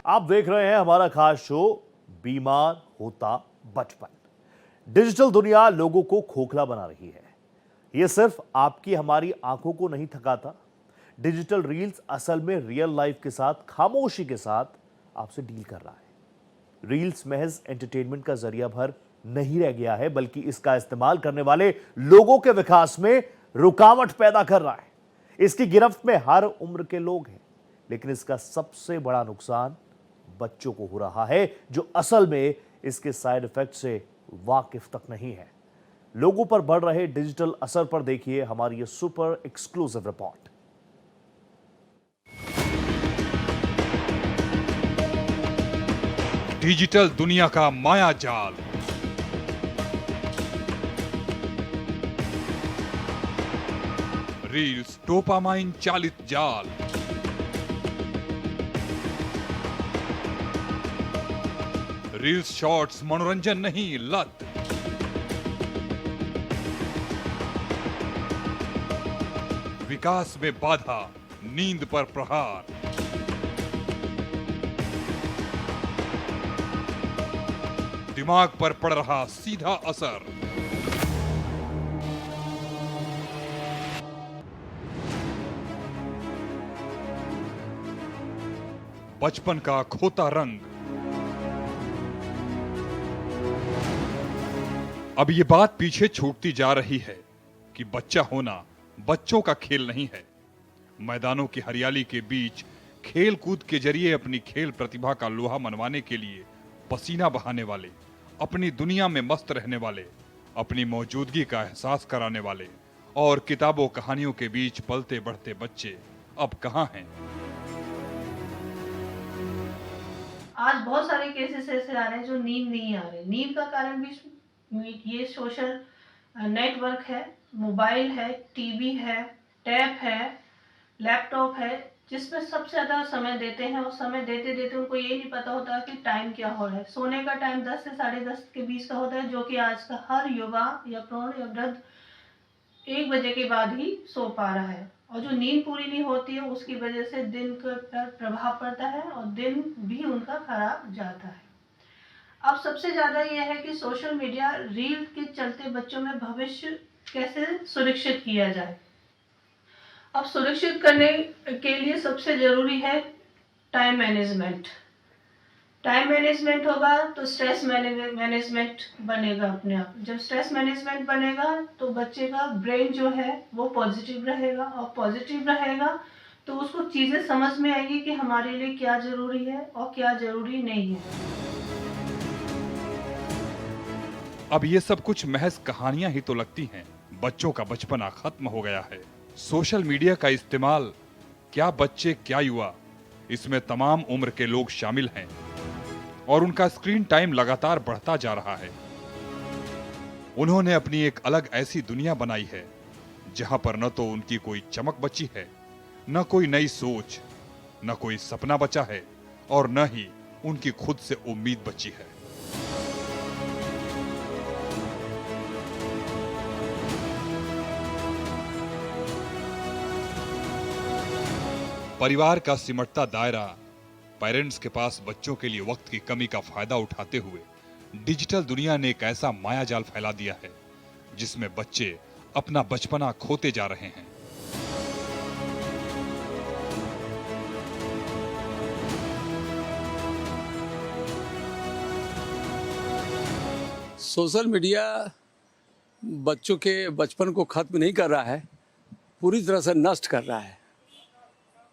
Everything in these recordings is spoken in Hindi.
आप देख रहे हैं हमारा खास शो बीमार होता बचपन। डिजिटल दुनिया लोगों को खोखला बना रही है। यह सिर्फ आपकी हमारी आंखों को नहीं थकाता। डिजिटल रील्स असल में रियल लाइफ के साथ खामोशी के साथ आपसे डील कर रहा है। रील्स महज एंटरटेनमेंट का जरिया भर नहीं रह गया है, बल्कि इसका इस्तेमाल करने वाले लोगों के विकास में रुकावट पैदा कर रहा है। इसकी गिरफ्त में हर उम्र के लोग हैं, लेकिन इसका सबसे बड़ा नुकसान बच्चों को हो रहा है, जो असल में इसके साइड इफेक्ट से वाकिफ तक नहीं है। लोगों पर बढ़ रहे डिजिटल असर पर देखिए हमारी ये सुपर एक्सक्लूसिव रिपोर्ट। डिजिटल दुनिया का माया जाल। रील्स डोपामाइन चालित जाल। रील्स शॉर्ट्स मनोरंजन नहीं, लत। विकास में बाधा, नींद पर प्रहार। दिमाग पर पड़ रहा सीधा असर। बचपन का खोता रंग। अब ये बात पीछे छूटती जा रही है कि बच्चा होना बच्चों का खेल नहीं है। मैदानों की हरियाली के बीच खेल कूद के जरिए अपनी खेल प्रतिभा का लोहा मनवाने के लिए पसीना बहाने वाले, अपनी दुनिया में मस्त रहने वाले, अपनी मौजूदगी का एहसास कराने वाले और किताबों कहानियों के बीच पलते बढ़ते बच्चे अब कहां हैं? आज बहुत सारे केसेस ऐसे आ रहे हैं जो नींद नहीं आ रहे। नींद का कारण भी ये सोशल नेटवर्क है, मोबाइल है, टीवी है, टैब है, लैपटॉप है, जिसमें सबसे ज़्यादा समय देते हैं और समय देते देते उनको ये नहीं पता होता कि टाइम क्या हो रहा है। सोने का टाइम 10 से 10:30 के बीच का होता है, जो कि आज का हर युवा या प्रौढ़ या वृद्ध 1 बजे के बाद ही सो पा रहा है। और जो नींद पूरी नहीं होती है उसकी वजह से दिन पर प्रभाव पड़ता है और दिन भी उनका खराब जाता है। अब सबसे ज़्यादा यह है कि सोशल मीडिया रील के चलते बच्चों में भविष्य कैसे सुरक्षित किया जाए। अब सुरक्षित करने के लिए सबसे ज़रूरी है टाइम मैनेजमेंट। टाइम मैनेजमेंट होगा तो स्ट्रेस मैनेजमेंट बनेगा अपने आप। जब स्ट्रेस मैनेजमेंट बनेगा तो बच्चे का ब्रेन जो है वो पॉजिटिव रहेगा, और पॉजिटिव रहेगा तो उसको चीज़ें समझ में आएगी कि हमारे लिए क्या ज़रूरी है और क्या ज़रूरी नहीं है। अब ये सब कुछ महज कहानियां ही तो लगती हैं। बच्चों का बचपना खत्म हो गया है। सोशल मीडिया का इस्तेमाल क्या बच्चे क्या युवा, इसमें तमाम उम्र के लोग शामिल हैं और उनका स्क्रीन टाइम लगातार बढ़ता जा रहा है। उन्होंने अपनी एक अलग ऐसी दुनिया बनाई है जहां पर न तो उनकी कोई चमक बची है, न कोई नई सोच, न कोई सपना बचा है और न ही उनकी खुद से उम्मीद बची है। परिवार का सिमटता दायरा, पेरेंट्स के पास बच्चों के लिए वक्त की कमी का फायदा उठाते हुए डिजिटल दुनिया ने एक ऐसा मायाजाल फैला दिया है जिसमें बच्चे अपना बचपना खोते जा रहे हैं। सोशल मीडिया बच्चों के बचपन को खत्म नहीं कर रहा है, पूरी तरह से नष्ट कर रहा है।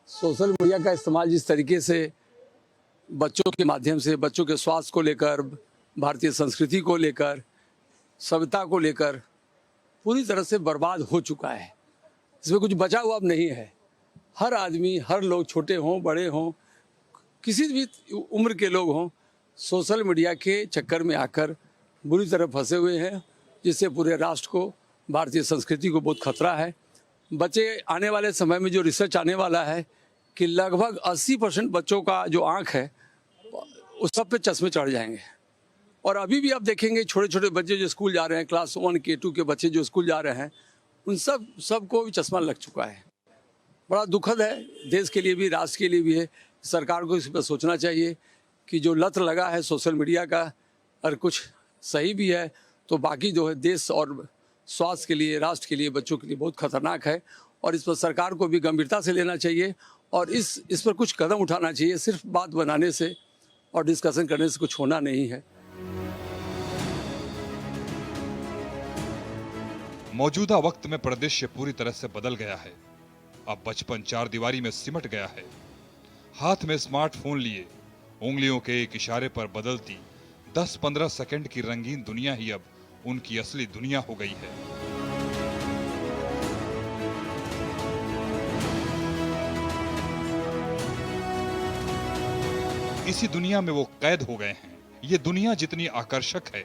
सोशल मीडिया का इस्तेमाल जिस तरीके से बच्चों के माध्यम से बच्चों के स्वास्थ्य को लेकर, भारतीय संस्कृति को लेकर, सभ्यता को लेकर पूरी तरह से बर्बाद हो चुका है। इसमें कुछ बचा हुआ अब नहीं है। हर आदमी, हर लोग, छोटे हों बड़े हों, किसी भी उम्र के लोग हों, सोशल मीडिया के चक्कर में आकर बुरी तरह फंसे हुए हैं, जिससे पूरे राष्ट्र को, भारतीय संस्कृति को बहुत खतरा है। बच्चे आने वाले समय में जो रिसर्च आने वाला है कि लगभग 80% बच्चों का जो आँख है उस सब पे चश्मे चढ़ जाएंगे। और अभी भी आप देखेंगे छोटे छोटे बच्चे जो स्कूल जा रहे हैं, क्लास 1 K2 के बच्चे जो स्कूल जा रहे हैं, उन सबको भी चश्मा लग चुका है। बड़ा दुखद है, देश के लिए भी, राष्ट्र के लिए भी है सरकार को इस पर सोचना चाहिए कि जो लत लगा है सोशल मीडिया का, अगर कुछ सही भी है तो बाकी जो है देश और स्वास्थ्य के लिए, राष्ट्र के लिए, बच्चों के लिए बहुत खतरनाक है। और इस पर सरकार को भी गंभीरता से लेना चाहिए और इस पर कुछ कदम उठाना चाहिए। सिर्फ बात बनाने से और डिस्कशन करने से कुछ होना नहीं है। मौजूदा वक्त में परिदृश्य पूरी तरह से बदल गया है। अब बचपन चार दीवारी में सिमट गया है। हाथ में स्मार्टफोन लिए उंगलियों के एक इशारे पर बदलती 10-15 सेकंड की रंगीन दुनिया ही अब उनकी असली दुनिया हो गई है। इसी दुनिया में वो कैद हो गए हैं। ये दुनिया जितनी आकर्षक है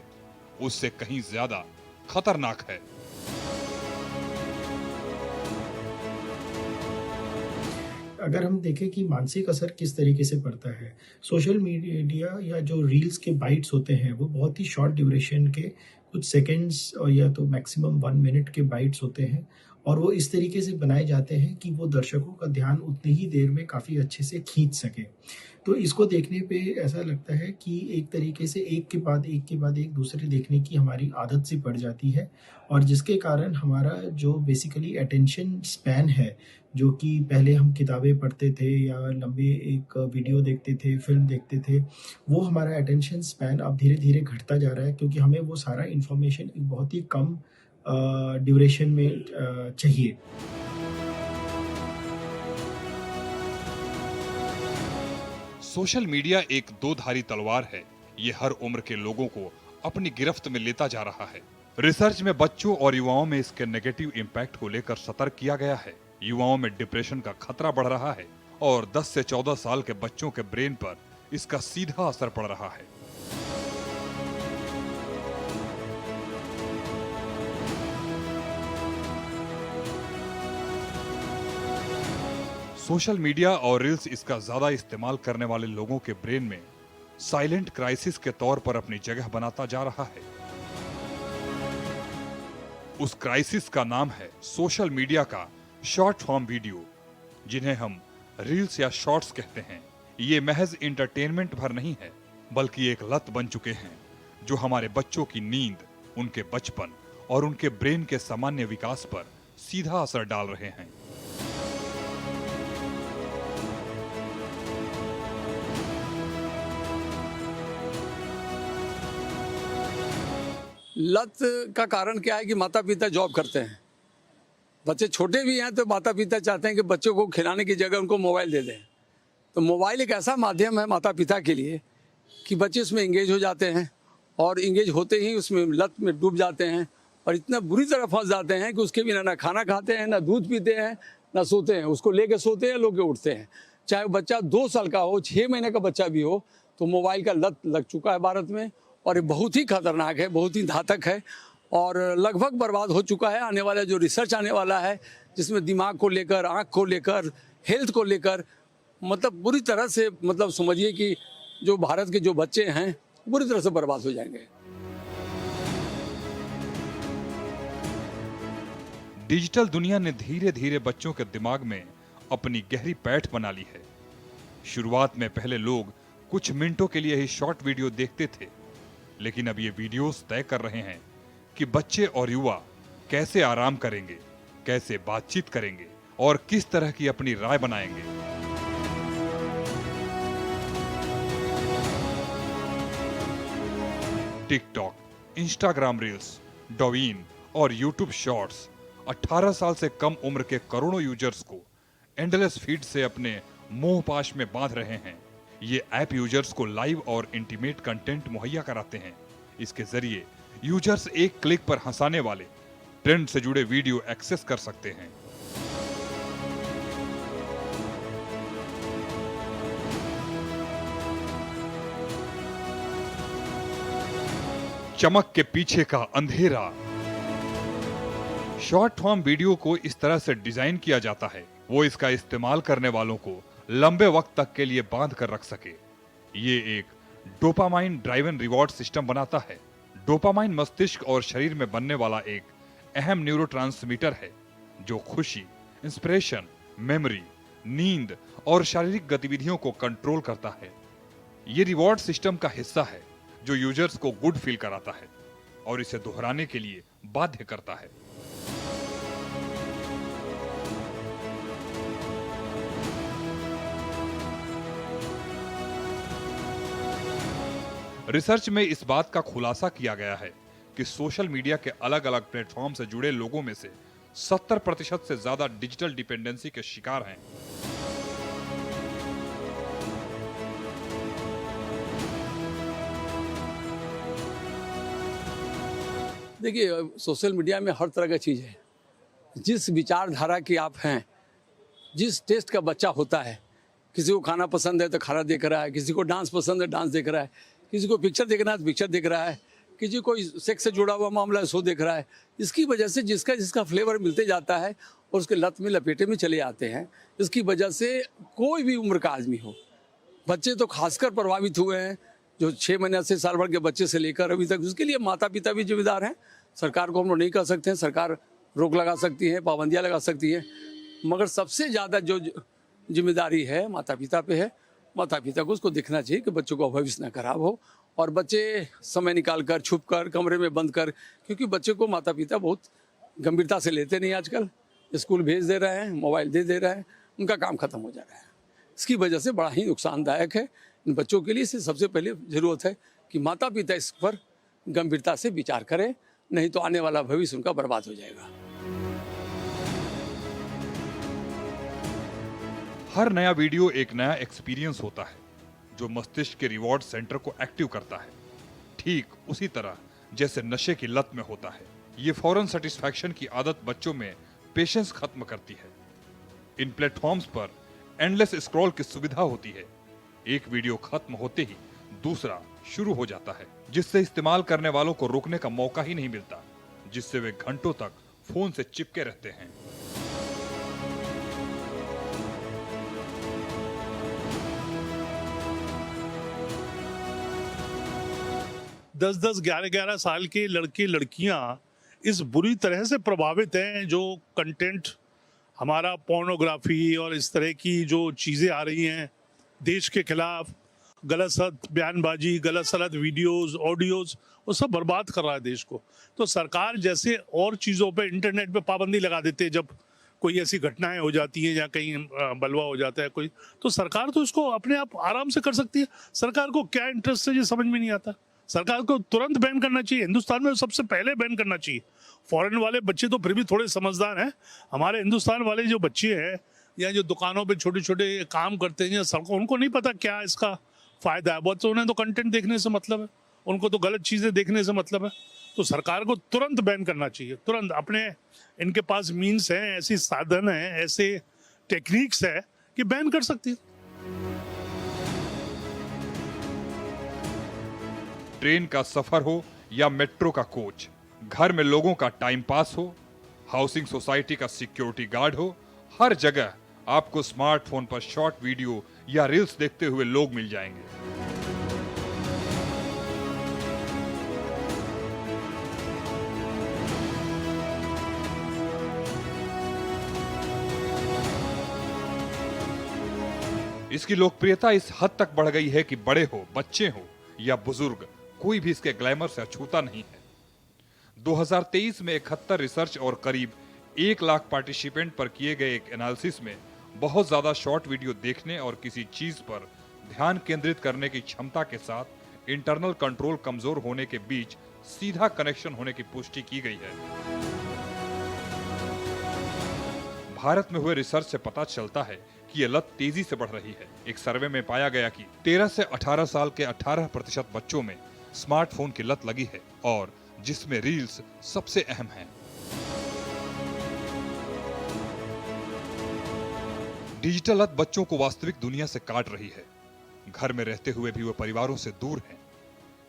उससे कहीं ज्यादा खतरनाक है। अगर हम देखें कि मानसिक असर किस तरीके से पड़ता है, सोशल मीडिया या जो रील्स के बाइट्स होते हैं वो बहुत ही शॉर्ट ड्यूरेशन के कुछ सेकंड्स और या तो मैक्सिमम 1 मिनट के बाइट्स होते हैं और वो इस तरीके से बनाए जाते हैं कि वो दर्शकों का ध्यान उतनी ही देर में काफ़ी अच्छे से खींच सके। तो इसको देखने पे ऐसा लगता है कि एक तरीके से एक के बाद एक दूसरे देखने की हमारी आदत सी पड़ जाती है और जिसके कारण हमारा जो बेसिकली अटेंशन स्पैन है, जो कि पहले हम किताबें पढ़ते थे या लंबे एक वीडियो देखते थे, फिल्म देखते थे, वो हमारा अटेंशन स्पैन अब धीरे-धीरे घटता जा रहा है क्योंकि हमें वो सारा इन्फॉर्मेशन एक बहुत ही कम ड्यूरेशन में चाहिए। सोशल मीडिया एक दो-धारी तलवार है। ये हर उम्र के लोगों को अपनी गिरफ्त में लेता जा रहा है। रिसर्च में बच्चों और युवाओं में इसके नेगेटिव इम्पैक्ट को लेकर सतर्क किया गया है। युवाओं में डिप्रेशन का खतरा बढ़ रहा है और 10 से 14 साल के बच्चों के ब्रेन पर इसका सीधा असर पड़ रहा है। सोशल मीडिया और रील्स इसका ज्यादा इस्तेमाल करने वाले लोगों के ब्रेन में साइलेंट क्राइसिस के तौर पर अपनी जगह बनाता जा रहा है। उस क्राइसिस का नाम है सोशल मीडिया का शॉर्ट फॉर्म वीडियो, जिन्हें हम रील्स या शॉर्ट्स कहते हैं। ये महज इंटरटेनमेंट भर नहीं है, बल्कि एक लत बन चुके हैं जो हमारे बच्चों की नींद, उनके बचपन और उनके ब्रेन के सामान्य विकास पर सीधा असर डाल रहे हैं। लत का कारण क्या है कि माता पिता जॉब करते हैं, बच्चे छोटे भी हैं तो माता पिता चाहते हैं कि बच्चों को खिलाने की जगह उनको मोबाइल दे दें। तो मोबाइल एक ऐसा माध्यम है माता पिता के लिए कि बच्चे उसमें इंगेज हो जाते हैं और इंगेज होते ही उसमें लत में डूब जाते हैं और इतना बुरी तरह फंस जाते हैं कि उसके बिना ना खाना खाते हैं, ना दूध पीते हैं, ना सोते हैं। उसको लेके सोते हैं, लोग उठते हैं। चाहे वो बच्चा 2 साल का हो, 6 महीने का बच्चा भी हो, तो मोबाइल का लत लग चुका है भारत में और ये बहुत ही खतरनाक है, बहुत ही घातक है और लगभग बर्बाद हो चुका है। आने वाला जो रिसर्च आने वाला है, जिसमें दिमाग को लेकर, आँख को लेकर, हेल्थ को लेकर, मतलब बुरी तरह से, मतलब समझिए कि जो भारत के जो बच्चे हैं बुरी तरह से बर्बाद हो जाएंगे। डिजिटल दुनिया ने धीरे धीरे बच्चों के दिमाग में अपनी गहरी पैठ बना ली है। शुरुआत में पहले लोग कुछ मिनटों के लिए ही शॉर्ट वीडियो देखते थे, लेकिन अब ये वीडियोस तय कर रहे हैं कि बच्चे और युवा कैसे आराम करेंगे, कैसे बातचीत करेंगे और किस तरह की अपनी राय बनाएंगे। टिकटॉक, इंस्टाग्राम रील्स, डोइन और यूट्यूब शॉर्ट्स 18 साल से कम उम्र के करोड़ों यूजर्स को एंडलेस फीड से अपने मोह पाश में बांध रहे हैं। ये ऐप यूजर्स को लाइव और इंटीमेट कंटेंट मुहैया कराते हैं। इसके जरिए यूजर्स एक क्लिक पर हंसाने वाले, ट्रेंड से जुड़े वीडियो एक्सेस कर सकते हैं। चमक के पीछे का अंधेरा। शॉर्ट फॉर्म वीडियो को इस तरह से डिजाइन किया जाता है वो इसका इस्तेमाल करने वालों को लंबे वक्त तक के लिए बांध कर रख सके। ये एक डोपामाइन ड्राइवन रिवॉर्ड सिस्टम बनाता है। डोपामाइन मस्तिष्क और शरीर में बनने वाला एक अहम न्यूरोट्रांसमीटर है जो खुशी, इंस्पिरेशन, मेमोरी, नींद और शारीरिक गतिविधियों को कंट्रोल करता है। ये रिवॉर्ड सिस्टम का हिस्सा है जो यूजर्स को गुड फील कराता है और इसे दोहराने के लिए बाध्य करता है। रिसर्च में इस बात का खुलासा किया गया है कि सोशल मीडिया के अलग अलग प्लेटफॉर्म से जुड़े लोगों में से 70% से ज्यादा डिजिटल डिपेंडेंसी के शिकार हैं। देखिए, सोशल मीडिया में हर तरह का चीज़ है। जिस विचारधारा के आप हैं, जिस टेस्ट का बच्चा होता है, किसी को खाना पसंद है तो खाना देख रहा है, किसी को डांस पसंद है डांस देख रहा है, किसी को पिक्चर देखना है तो पिक्चर देख रहा है, किसी को सेक्स से जुड़ा हुआ मामला है सो देख रहा है। इसकी वजह से जिसका जिसका फ्लेवर मिलते जाता है और उसके लत में लपेटे में चले आते हैं। इसकी वजह से कोई भी उम्र का आदमी हो, बच्चे तो खासकर प्रभावित हुए हैं, जो 6 महीने से साल भर के बच्चे से लेकर अभी तक। उसके लिए माता पिता भी जिम्मेदार हैं। सरकार को हम लोग नहीं कर सकते हैं, सरकार रोक लगा सकती है, पाबंदियाँ लगा सकती है, मगर सबसे ज़्यादा जो जिम्मेदारी है माता पिता पे है। माता पिता को उसको देखना चाहिए कि बच्चों का भविष्य ना खराब हो, और बच्चे समय निकाल कर, छुप कर, कमरे में बंद कर, क्योंकि बच्चे को माता पिता बहुत गंभीरता से लेते नहीं। आजकल स्कूल भेज दे रहे हैं, मोबाइल दे रहे हैं, उनका काम खत्म हो जा रहा है। इसकी वजह से बड़ा ही नुकसानदायक है इन बच्चों के लिए। इससे सबसे पहले ज़रूरत है कि माता पिता इस पर गंभीरता से विचार करें, नहीं तो आने वाला भविष्य उनका बर्बाद हो जाएगा। हर नया वीडियो एक नया एक्सपीरियंस होता है जो मस्तिष्क के रिवॉर्ड सेंटर को एक्टिव करता है, ठीक उसी तरह जैसे नशे की लत में होता है। ये फौरन सेटिस्फैक्शन की आदत बच्चों में पेशेंस खत्म करती है। इन प्लेटफॉर्म्स पर एंडलेस स्क्रॉल की सुविधा होती है। एक वीडियो खत्म होते ही दूसरा शुरू हो जाता है, जिससे इस्तेमाल करने वालों को रुकने का मौका ही नहीं मिलता, जिससे वे घंटों तक फोन से चिपके रहते हैं। दस 11 साल के लड़के लड़कियां इस बुरी तरह से प्रभावित हैं। जो कंटेंट हमारा पोर्नोग्राफी और इस तरह की जो चीज़ें आ रही हैं देश के खिलाफ, गलत सलत बयानबाजी, गलत सलत वीडियोस, ऑडियोज, वो सब बर्बाद कर रहा है देश को। तो सरकार जैसे और चीज़ों पे, इंटरनेट पे पाबंदी लगा देते हैं जब कोई ऐसी घटनाएं हो जाती हैं या कहीं बलवा हो जाता है कोई, तो सरकार तो इसको अपने आप आराम से कर सकती है। सरकार को क्या इंटरेस्ट है ये समझ में नहीं आता। सरकार को तुरंत बैन करना चाहिए। हिंदुस्तान में सबसे पहले बैन करना चाहिए। फॉरेन वाले बच्चे तो फिर भी थोड़े समझदार हैं, हमारे हिंदुस्तान वाले जो बच्चे हैं या जो दुकानों पे छोटे छोटे काम करते हैं या सड़कों, उनको नहीं पता क्या इसका फ़ायदा है। बहुत तो उन्हें तो कंटेंट देखने से मतलब है, उनको तो गलत चीज़ें देखने से मतलब है। तो सरकार को तुरंत बैन करना चाहिए, तुरंत। अपने इनके पास मीन्स हैं, ऐसी साधन हैं, ऐसे टेक्निक्स है कि बैन कर सकती है। ट्रेन का सफर हो या मेट्रो का कोच, घर में लोगों का टाइम पास हो, हाउसिंग सोसाइटी का सिक्योरिटी गार्ड हो, हर जगह आपको स्मार्टफोन पर शॉर्ट वीडियो या रील्स देखते हुए लोग मिल जाएंगे। इसकी लोकप्रियता इस हद तक बढ़ गई है कि बड़े हो, बच्चे हो या बुजुर्ग, कोई भी इसके ग्लैमर से अछूता नहीं है। 2023 में 71 रिसर्च और करीब 1 लाख पार्टिसिपेंट पर किए गए एक एनालिसिस में बहुत ज्यादा शॉर्ट वीडियो देखने और किसी चीज पर ध्यान केंद्रित करने की क्षमता के साथ इंटरनल कंट्रोल कमजोर होने के बीच सीधा कनेक्शन होने की पुष्टि की गई है। भारत में हुए रिसर्च से पता चलता है कि यह लत तेजी से बढ़ रही है। एक सर्वे में पाया गया कि 13 से 18 साल के 18% बच्चों में स्मार्टफोन की लत लगी है और जिसमें रील्स सबसे अहम है। डिजिटल लत बच्चों को वास्तविक दुनिया से काट रही है। घर में रहते हुए भी वो परिवारों से दूर हैं।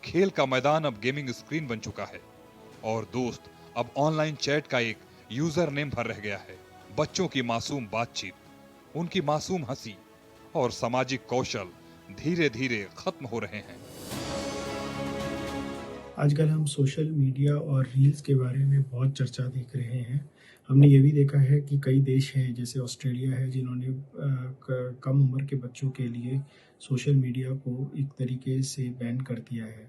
खेल का मैदान अब गेमिंग स्क्रीन बन चुका है और दोस्त अब ऑनलाइन चैट का एक यूजर नेम भर रह गया है। बच्चों की मासूम बातचीत, उनकी मासूम हंसी और सामाजिक कौशल धीरे धीरे खत्म हो रहे हैं। आजकल हम सोशल मीडिया और रील्स के बारे में बहुत चर्चा देख रहे हैं। हमने ये भी देखा है कि कई देश हैं जैसे ऑस्ट्रेलिया है जिन्होंने कम उम्र के बच्चों के लिए सोशल मीडिया को एक तरीके से बैन कर दिया है।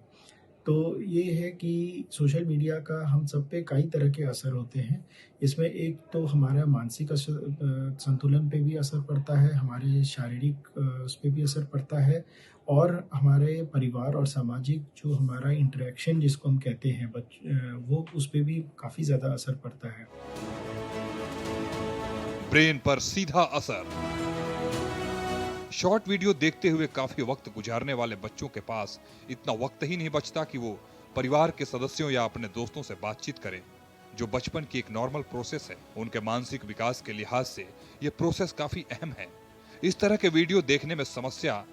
तो ये है कि सोशल मीडिया का हम सब पे कई तरह के असर होते हैं। इसमें एक तो हमारा मानसिक संतुलन पे भी असर पड़ता है, हमारे शारीरिक उस पे भी असर पड़ता है और हमारे परिवार और सामाजिक जो हमारा इंटरेक्शन जिसको हम कहते हैं वो उस पे भी काफ़ी ज़्यादा असर पड़ता है। ब्रेन पर सीधा असर। शॉर्ट वीडियो देखते हुए काफी वक्त गुजारने वाले बच्चों के पास इतना वक्त ही नहीं बचता कि वो परिवार के सदस्यों या अपने दोस्तों से बातचीत करें, जो बचपन की एक नॉर्मल प्रोसेस है। उनके मानसिक विकास के लिहाज से ये प्रोसेस काफी अहम है। इस तरह के वीडियो देखने में समस्या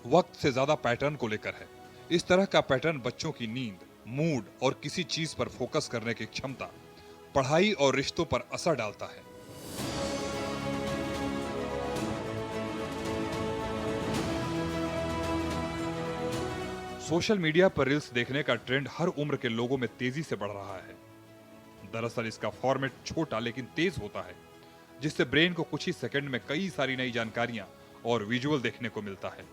वक्त से ज्यादा पैटर्न को लेकर है। इस तरह का पैटर्न बच्चों की नींद, मूड और किसी चीज पर फोकस करने की क्षमता, पढ़ाई और रिश्तों पर असर डालता है। सोशल मीडिया पर रील्स देखने का ट्रेंड हर उम्र के लोगों में तेजी से बढ़ रहा है। दरअसल इसका फॉर्मेट छोटा लेकिन तेज होता है, जिससे ब्रेन को कुछ ही सेकंड में कई सारी नई जानकारियां और विजुअल देखने को मिलता है।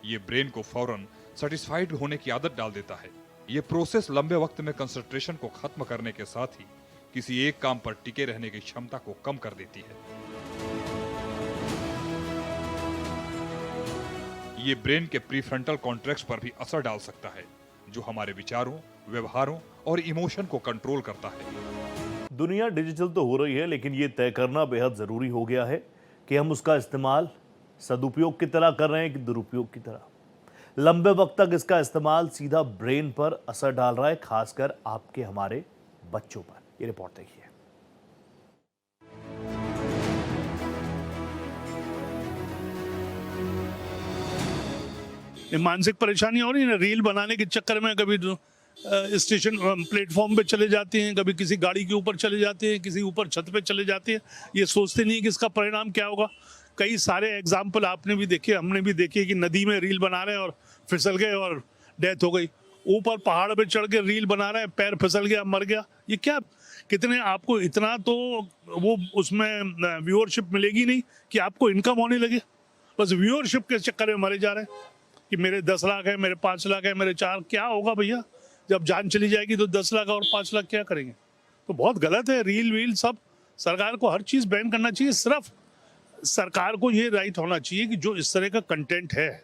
ये ब्रेन को फौरन सेटिस्फाइड होने की आदत डाल देता है। ये प्रोसेस लंबे वक्त में कंसंट्रेशन को खत्म करने के साथ ही किसी एक काम पर टिके रहने की क्षमता को कम कर देती है। ये ब्रेन के प्रीफ्रंटल कॉर्टेक्स पर भी असर डाल सकता है, जो हमारे विचारों, व्यवहारों और इमोशन को कंट्रोल करता है। दुनिया डिजिटल तो हो रही है, लेकिन ये तय करना बेहद जरूरी हो गया है कि हम उसका इस्तेमाल सदुपयोग की तरह कर रहे हैं कि दुरुपयोग की तरह। लंबे वक्त तक इसका इस्तेमाल सीधा ब्रेन पर असर डाल रहा है, खासकर आपके हमारे बच्चों पर। ये रिपोर्ट देखिए। ये मानसिक परेशानी हो रही है ना, रील बनाने के चक्कर में कभी स्टेशन प्लेटफॉर्म पे चले जाते हैं, कभी किसी गाड़ी के ऊपर चले जाते हैं, किसी ऊपर छत पे चले जाते हैं। ये सोचते नहीं कि इसका परिणाम क्या होगा। कई सारे एग्जाम्पल आपने भी देखे, हमने भी देखे कि नदी में रील बना रहे हैं और फिसल गए और डेथ हो गई। ऊपर पहाड़ पे चढ़ के रील बना रहे हैं, पैर फिसल गया, मर गया। ये क्या, कितने आपको इतना तो वो उसमें व्यूअरशिप मिलेगी नहीं कि आपको इनकम होने लगे। बस व्यूअरशिप के चक्कर में मरे जा रहे हैं कि मेरे 10 लाख है, मेरे 5 लाख है, मेरे 4। क्या होगा भैया, जब जान चली जाएगी तो 10 लाख और 5 लाख क्या करेंगे? तो बहुत गलत है। रील वील सब, सरकार को हर चीज़ बैन करना चाहिए। सिर्फ सरकार को ये राइट होना चाहिए कि जो इस तरह का कंटेंट है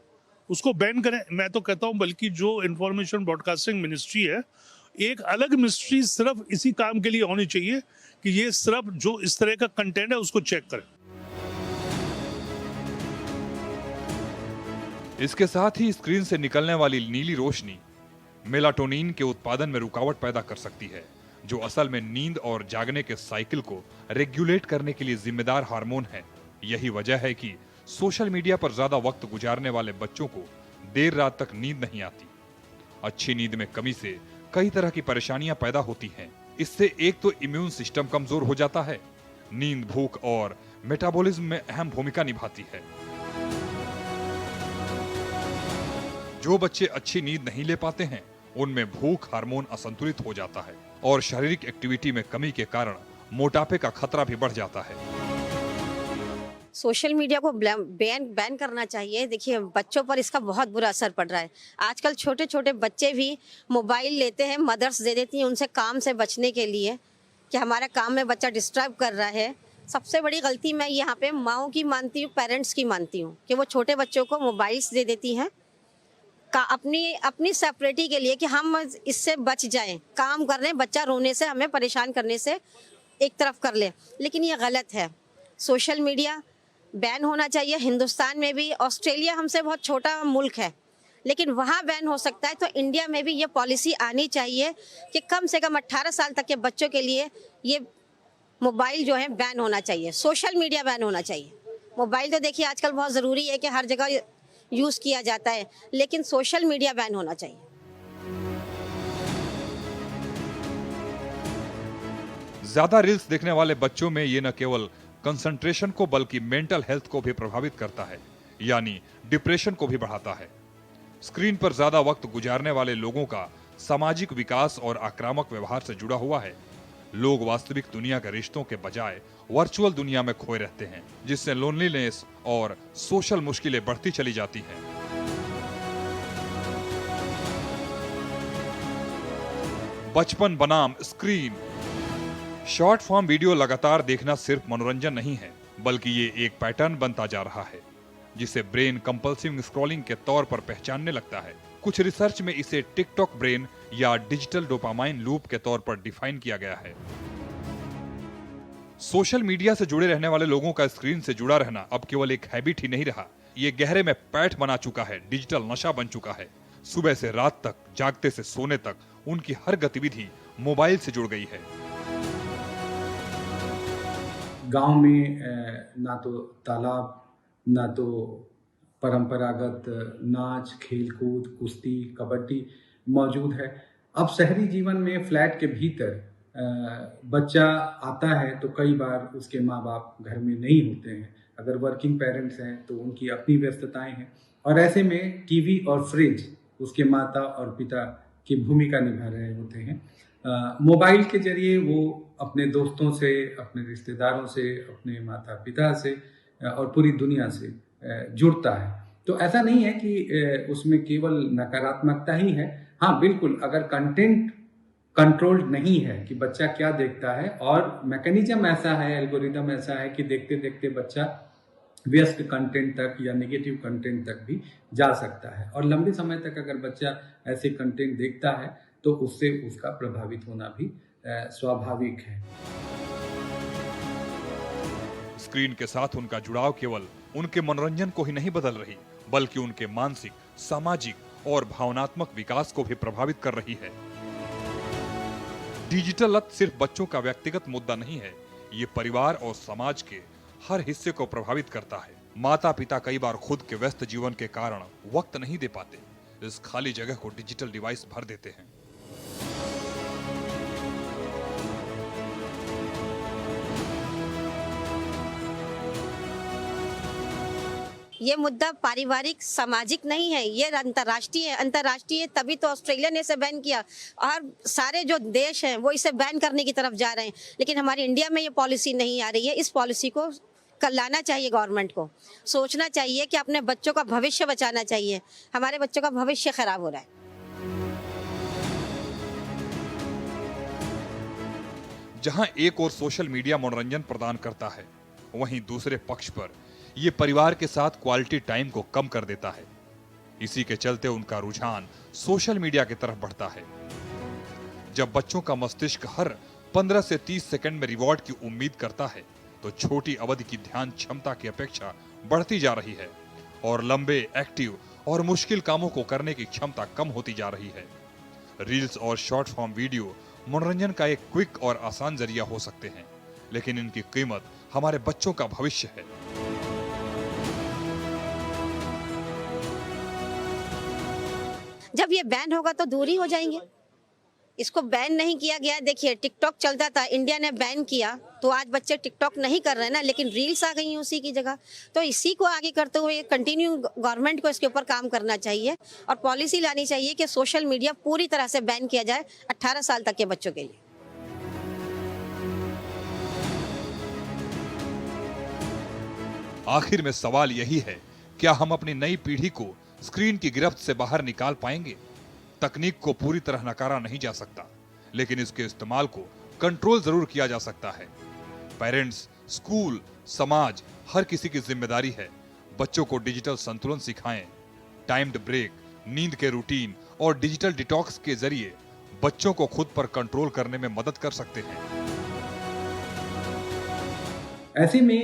उसको बैन करें। मैं तो कहता हूँ बल्कि जो इंफॉर्मेशन ब्रॉडकास्टिंग मिनिस्ट्री है, एक अलग मिनिस्ट्री सिर्फ इसी काम के लिए होनी चाहिए कि ये सिर्फ जो इस तरह का कंटेंट है उसको चेक करें। इसके साथ ही स्क्रीन से निकलने वाली नीली रोशनी मेलाटोनिन के उत्पादन में रुकावट पैदा कर सकती है, जो असल में नींद और जागने के साइकिल को रेगुलेट करने के लिए जिम्मेदार हार्मोन है। यही वजह है कि सोशल मीडिया पर ज्यादा वक्त गुजारने वाले बच्चों को देर रात तक नींद नहीं आती। अच्छी नींद में कमी से कई तरह की परेशानियां पैदा होती हैं। इससे एक तो इम्यून सिस्टम कमजोर हो जाता है। नींद, भूख और मेटाबॉलिज्म में अहम भूमिका निभाती है। जो बच्चे अच्छी नींद नहीं ले पाते हैं, उनमें भूख हार्मोन असंतुलित हो जाता है और शारीरिक एक्टिविटी में कमी के कारण मोटापे का खतरा भी बढ़ जाता है। सोशल मीडिया को बैन करना चाहिए। देखिए, बच्चों पर इसका बहुत बुरा असर पड़ रहा है। आजकल छोटे छोटे बच्चे भी मोबाइल लेते हैं, मदर्स दे देती हैं उनसे काम से बचने के लिए कि हमारे काम में बच्चा डिस्टर्ब कर रहा है। सबसे बड़ी गलती मैं यहाँ पे माँओं की मानती हूँ, पेरेंट्स की मानती हूँ कि वो छोटे बच्चों को मोबाइल्स दे देती हैं अपनी सेपरेटी के लिए कि हम इससे बच जाएं, काम कर रहे हैं, बच्चा रोने से, हमें परेशान करने से एक तरफ कर ले। लेकिन ये गलत है। सोशल मीडिया बैन होना चाहिए। हिंदुस्तान में भी, ऑस्ट्रेलिया हमसे बहुत छोटा मुल्क है, लेकिन वहाँ बैन हो सकता है, तो इंडिया में भी ये पॉलिसी आनी चाहिए कि कम से कम 18 साल तक के बच्चों के लिए ये मोबाइल जो है बैन होना चाहिए। सोशल मीडिया बैन होना चाहिए। मोबाइल तो देखिए आजकल बहुत ज़रूरी है कि हर जगह यूज़ किया जाता है, लेकिन सोशल मीडिया बैन होना चाहिए। ज्यादा रील्स देखने वाले बच्चों में ये न केवल कंसंट्रेशन को बल्कि मेंटल हेल्थ को भी प्रभावित करता है, यानी डिप्रेशन को भी बढ़ाता है। स्क्रीन पर ज्यादा वक्त गुजारने वाले लोगों का सामाजिक विकास और आक्रामक व्यवहार से जुड़ा हुआ है। लोग वास्तविक दुनिया के रिश्तों के बजाय वर्चुअल दुनिया में खोए रहते हैं, जिससे लोनलीनेस और सोशल मुश्किलें बढ़ती चली जाती हैं। बचपन बनाम स्क्रीन। शॉर्ट फॉर्म वीडियो लगातार देखना सिर्फ मनोरंजन नहीं है, बल्कि ये एक पैटर्न बनता जा रहा है, जिसे ब्रेन कंपल्सिव स्क्रॉलिंग के तौर पर पहचानने लगता है। कुछ रिसर्च में इसे टिकटॉक ब्रेन या डिजिटल डोपामाइन लूप के तौर पर डिफाइन किया गया है। सोशल मीडिया से जुड़े रहने वाले लोगों का स्क्रीन से जुड़ा रहना अब केवल एक हैबिट ही नहीं रहा, ये गहरे में पैठ बना चुका है, डिजिटल नशा बन चुका है। सुबह से रात तक, जागते से सोने तक उनकी हर गतिविधि मोबाइल से जुड़ गई है। गांव में ना तो तालाब, ना तो परंपरागत नाच, खेलकूद, कुश्ती, कबड्डी मौजूद है। अब शहरी जीवन में फ्लैट के भीतर बच्चा आता है तो कई बार उसके माँ बाप घर में नहीं होते हैं। अगर वर्किंग पेरेंट्स हैं तो उनकी अपनी व्यस्तताएं हैं, और ऐसे में टीवी और फ्रिज उसके माता और पिता की भूमिका निभा रहे होते हैं। मोबाइल के जरिए वो अपने दोस्तों से, अपने रिश्तेदारों से, अपने माता पिता से और पूरी दुनिया से जुड़ता है। तो ऐसा नहीं है कि उसमें केवल नकारात्मकता ही है। हाँ बिल्कुल, अगर कंटेंट कंट्रोल्ड नहीं है कि बच्चा क्या देखता है, और मैकेनिज्म ऐसा है, एल्गोरिदम ऐसा है कि देखते देखते बच्चा व्यस्त कंटेंट तक या नेगेटिव कंटेंट तक भी जा सकता है, और लंबे समय तक अगर बच्चा ऐसे कंटेंट देखता है तो उससे उसका प्रभावित होना भी स्वाभाविक है। स्क्रीन के साथ उनका जुड़ाव केवल उनके मनोरंजन को ही नहीं बदल रही, बल्कि उनके मानसिक, सामाजिक और भावनात्मक विकास को भी प्रभावित कर रही है। डिजिटल लत सिर्फ बच्चों का व्यक्तिगत मुद्दा नहीं है, ये परिवार और समाज के हर हिस्से को प्रभावित करता है। माता पिता कई बार खुद के व्यस्त जीवन के कारण वक्त नहीं दे पाते, इस खाली जगह को डिजिटल डिवाइस भर देते हैं। ये मुद्दा पारिवारिक सामाजिक नहीं है, ये अंतर्राष्ट्रीय है। अंतर्राष्ट्रीय तभी तो ऑस्ट्रेलिया ने इसे बैन किया, और सारे जो देश हैं वो इसे बैन करने की तरफ जा रहे हैं, लेकिन हमारे इंडिया में ये पॉलिसी नहीं आ रही है। इस पॉलिसी को लाना चाहिए, गवर्नमेंट को सोचना चाहिए कि अपने बच्चों का भविष्य बचाना चाहिए। हमारे बच्चों का भविष्य खराब हो रहा है। जहां एक और सोशल मीडिया मनोरंजन प्रदान करता है, वहीं दूसरे पक्ष पर ये परिवार के साथ क्वालिटी टाइम को कम कर देता है। इसी के चलते उनका रुझान सोशल मीडिया की तरफ बढ़ता है। जब बच्चों का मस्तिष्क हर 15 से 30 सेकंड में रिवॉर्ड की उम्मीद करता है, तो छोटी अवधि की ध्यान क्षमता की अपेक्षा बढ़ती जा रही है, और लंबे, एक्टिव और मुश्किल कामों को करने की क्षमता कम होती जा रही है। रील्स और शॉर्ट फॉर्म वीडियो मनोरंजन का एक क्विक और आसान जरिया हो सकते हैं, लेकिन इनकी कीमत हमारे बच्चों का भविष्य है। जब ये बैन होगा तो दूर ही हो जाएंगे। इसको बैन नहीं किया गया। देखिए टिकटॉक चलता था, इंडिया ने बैन किया तो आज बच्चे टिकटॉक नहीं कर रहे हैं ना, लेकिन रील्स आ गई हैं उसी की जगह। तो इसी को आगे करते हुए कंटिन्यू गवर्नमेंट को इसके ऊपर काम करना चाहिए और पॉलिसी लानी चाहिए कि सोशल मीडिया पूरी तरह से बैन किया जाए 18 साल तक के बच्चों के लिए। आखिर में सवाल यही है, क्या हम अपनी नई पीढ़ी को स्क्रीन की गिरफ्त से बाहर निकाल पाएंगे? तकनीक को पूरी तरह नकारा नहीं जा सकता, लेकिन इसके इस्तेमाल को कंट्रोल जरूर किया जा सकता है। पेरेंट्स, स्कूल, समाज, हर किसी की जिम्मेदारी है। बच्चों को डिजिटल संतुलन सिखाएं। टाइम्ड ब्रेक, नींद के रूटीन और डिजिटल डिटॉक्स के जरिए बच्चों को खुद पर कंट्रोल करने में मदद कर सकते हैं। ऐसे में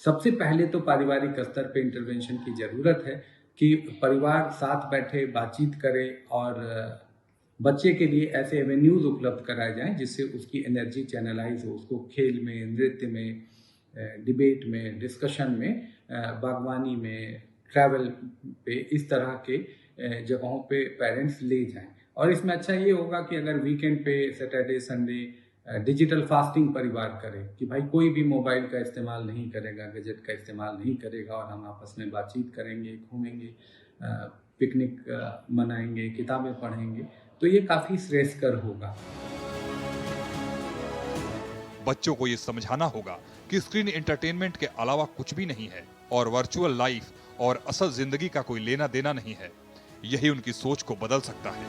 सबसे पहले तो पारिवारिक स्तर पे इंटरवेंशन की जरूरत है कि परिवार साथ बैठे बातचीत करे और बच्चे के लिए ऐसे एवेन्यूज उपलब्ध कराए जाएं जिससे उसकी एनर्जी चैनलाइज हो, उसको खेल में, नृत्य में, डिबेट में, डिस्कशन में, बागवानी में, ट्रैवल पे, इस तरह के जगहों पे पेरेंट्स ले जाएं। और इसमें अच्छा ये होगा कि अगर वीकेंड पे, सैटरडे संडे डिजिटल फास्टिंग परिवार करे कि भाई कोई भी मोबाइल का इस्तेमाल नहीं करेगा, गैजेट का इस्तेमाल नहीं करेगा और हम आपस में बातचीत करेंगे, घूमेंगे, पिकनिक मनाएंगे, किताबें पढ़ेंगे, तो ये काफ़ी श्रेयस्कर होगा। बच्चों को ये समझाना होगा कि स्क्रीन एंटरटेनमेंट के अलावा कुछ भी नहीं है और वर्चुअल लाइफ और असल जिंदगी का कोई लेना देना नहीं है। यही उनकी सोच को बदल सकता है।